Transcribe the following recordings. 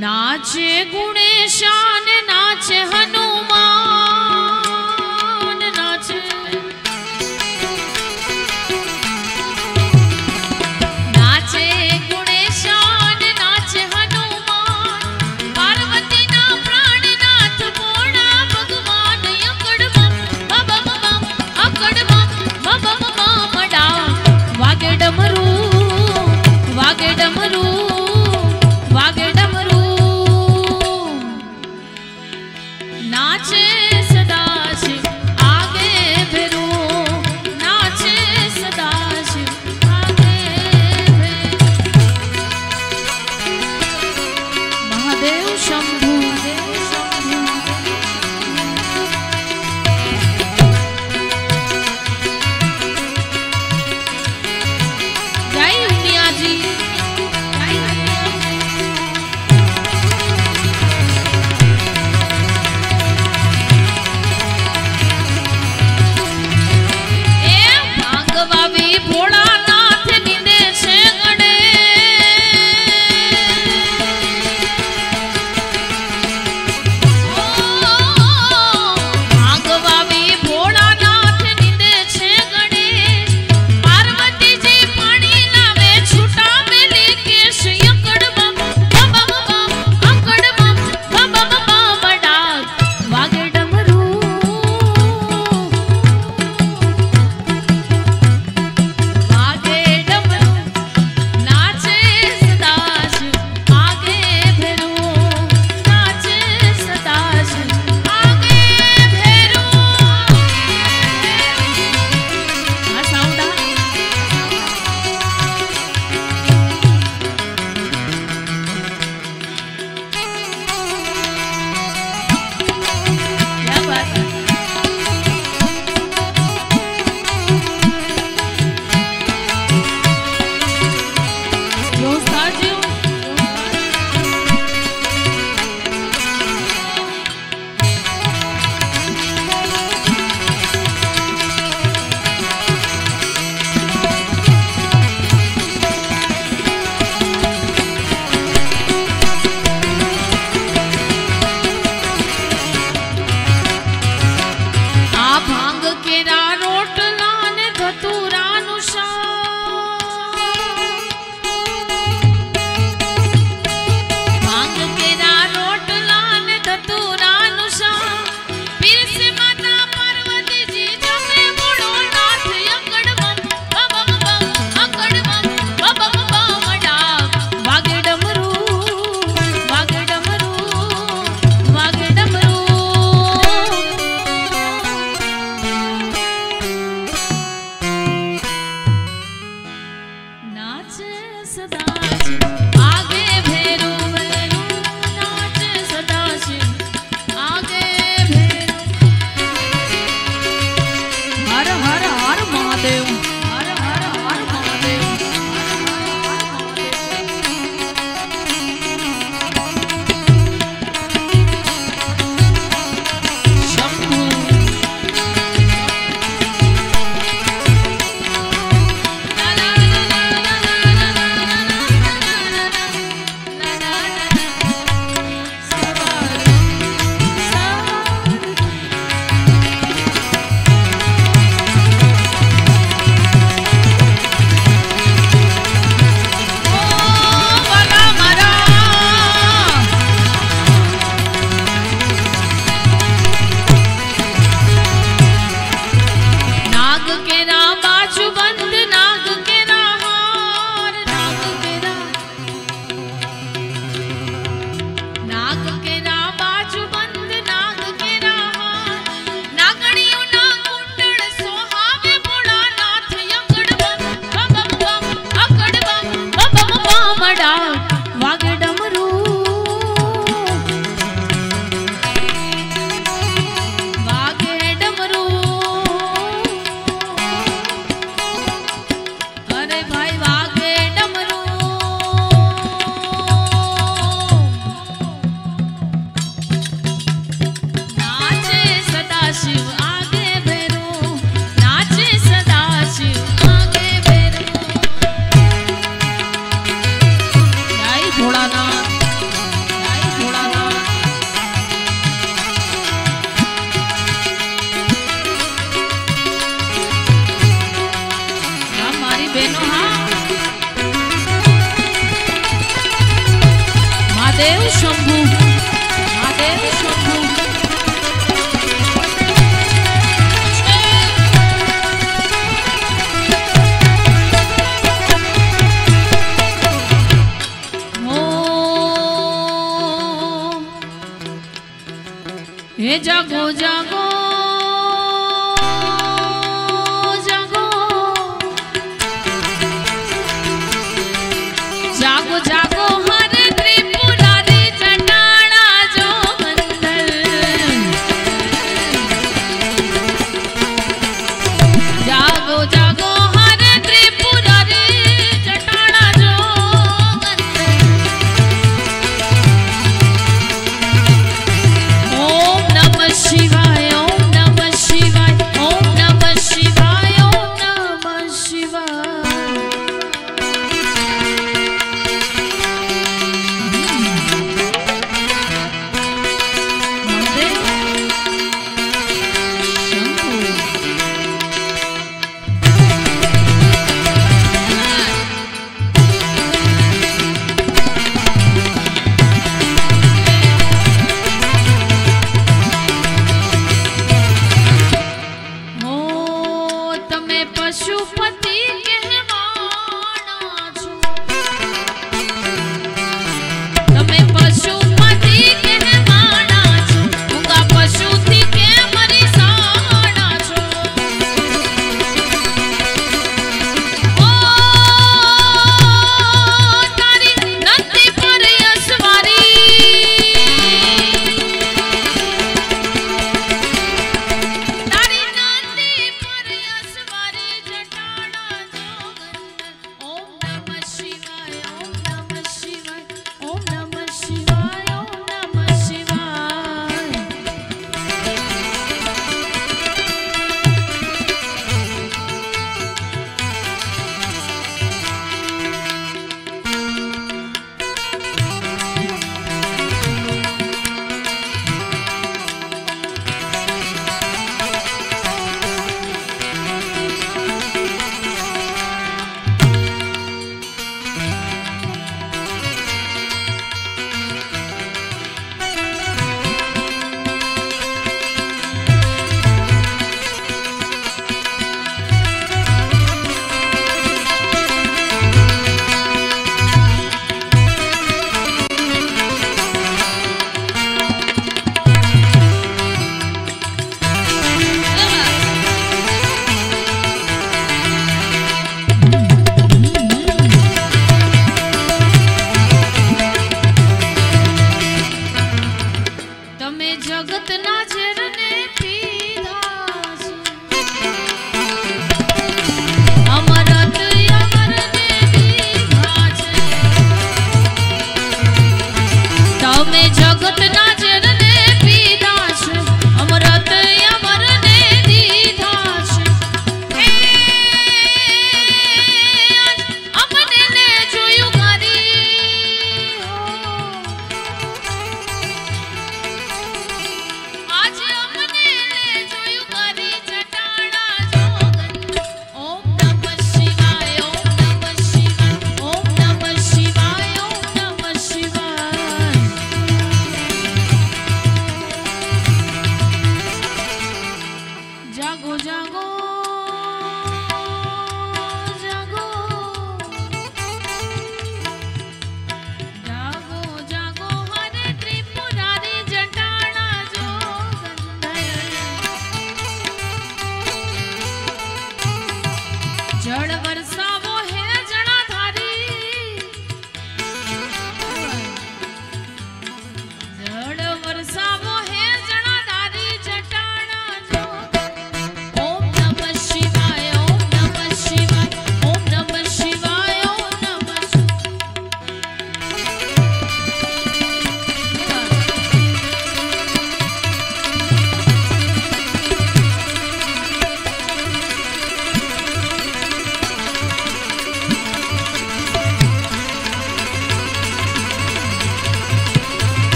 नाचे गुणेशान नाचे हनुमान नाचे नाचे गुणेशान नाचे हनुमान पार्वती ना प्राणनाथ भोळा भगवान अकडबम बबम अकडबम बबम मडा वागे डमरू वागे डमरू वागे डमरू ना जागो हरे त्रिपुरारी जटाना जोगन। ओम नमः शिवाय ओम नमः शिवाय ओम नमः शिवाय ओम नमः शिवाय। पशुपति कहवाना छो तमे पशुपति कहवाना छो उगा पशु थी के मरी साना छो। ओ तारी नंदी पर यसवारी तारी नंदी पर यसवारी जगत ना झरने पीधा अमरत अमर ने दीधा तमे जगत ना झरने पीधा अमरत अमर ने दीधा अमने ने जोयु गारी जागो जागो जागो जागो जागो हरे त्रिपुरारी जटाना जोगन। जड़ वर्षावो है जड़ाधारी जड़ वर्षावो है जड़ाधारी जटाना जोगन। ओम नमः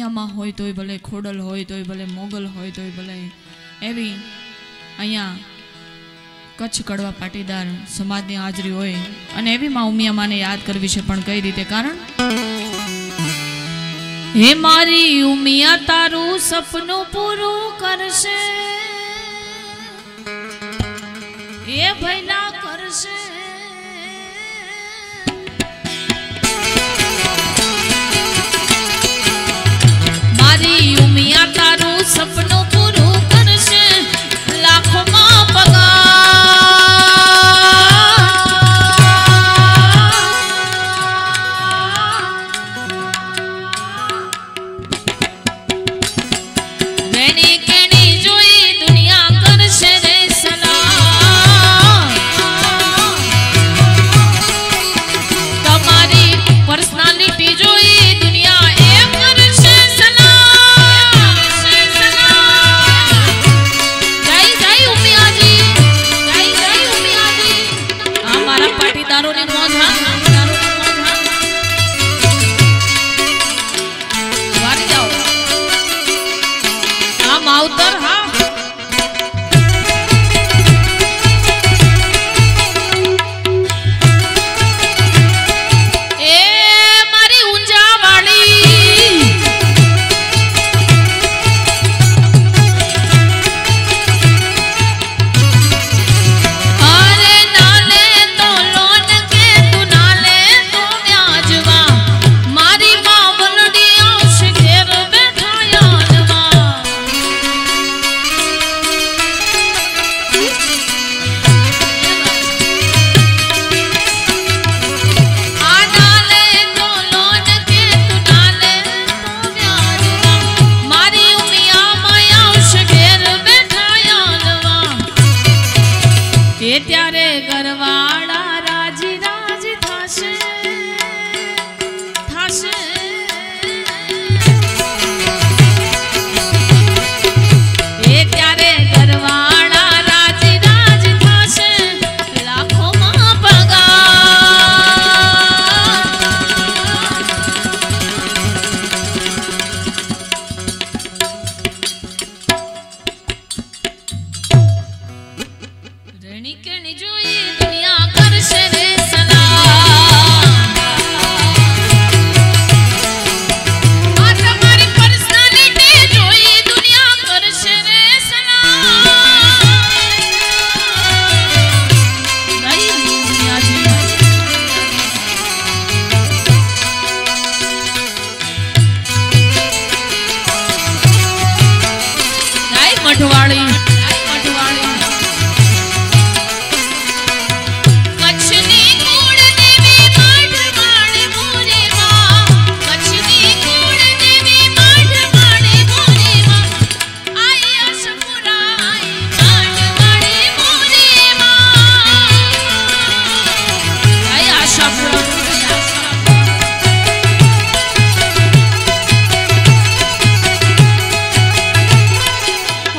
ઉમિયામાં હોય તોય ભલે, ખોડલ હોય તોય ભલે, મોગલ હોય તોય ભલે, એવી અહીંયા કચ્છ કડવા પાટીદાર સમાજની હાજરી હોય અને એવી માં ઉમિયામાને યાદ કરવી છે, પણ કઈ રીતે? કારણ હે મારી ઉમિયા તારું સપનું પૂરું કરશે, એ ભૈલા કરશે. મારી ઉમિયા તારું સપનું પૂરું કરશે, લાખોમાં પગાર. વેણી કેણી જોઈ દુનિયા કરશે રે સલામ. તમારી પર્સનાલિટી જોઈ દુનિયા એ કરશે સલામ. જય જય ઉમિયાજી, જય જય ઉમિયાજી. આ મારા પાટીદારોની મોજ, હા વારી જાઓ આ માવતર. હા એ મારી ઊંઝા વાળી, અરે નાલે તો લોન કે તું નાલે તો વ્યાજવા, મારી માં વલડી આવશે ઘેર બેઠા યાદવા. આ નાલે તો લોન કે તું નાલે તો વ્યાજવા, મારી ઉમિયામાં આવશે ઘેર બેઠા યાદવા. તે ત્યારે ઘરવાળા રાજી રાજી થાશે, થાશે. એ ત્યારે ઘરવાળા રાજી રાજી થાશે, લાખોમાં પગાર. રેણી કેણી જોઈ દુનિયા કરશે રે સલામ. આ તમારી પર્સનાલિટી જોઈ દુનિયા કરશે રે સલામ. જય ઉમિયાજી. જય મઢવાળી, જય મઢવાળી. કચ્છની કુળ દેવી મઢવાળી મોરી માં, કચ્છની કુળ દેવી મઢવાળી મોરી માં, આઈ આશપુરા આઈ મઢવાળી મોરી માં. આઈ આશાપુરા.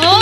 ઓ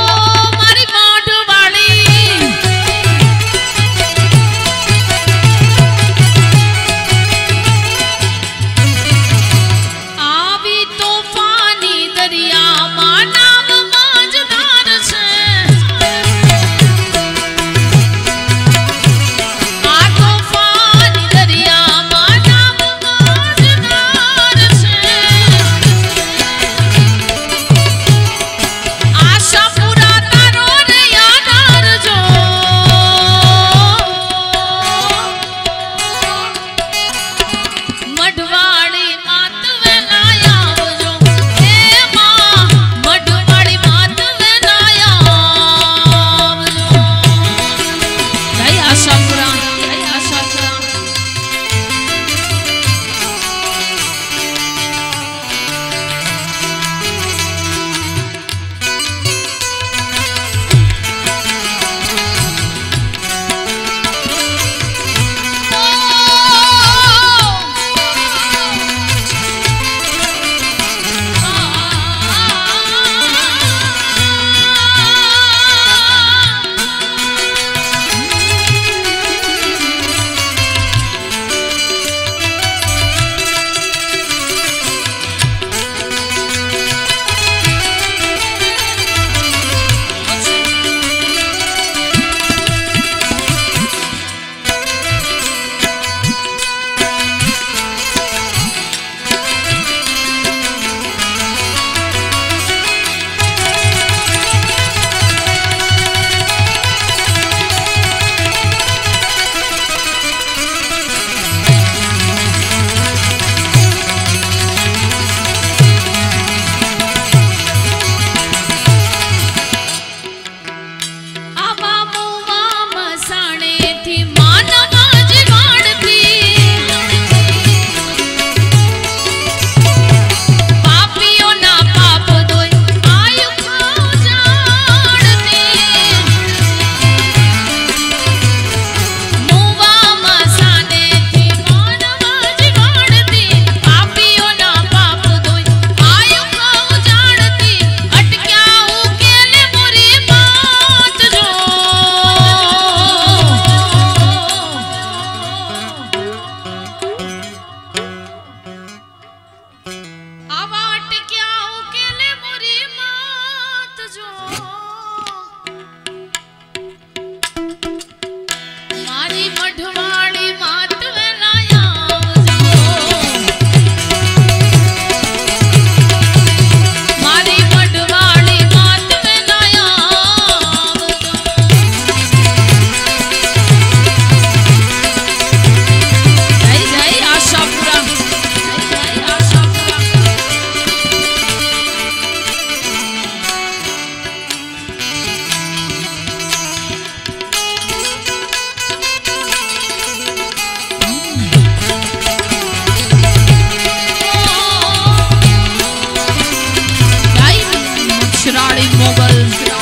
મોગલ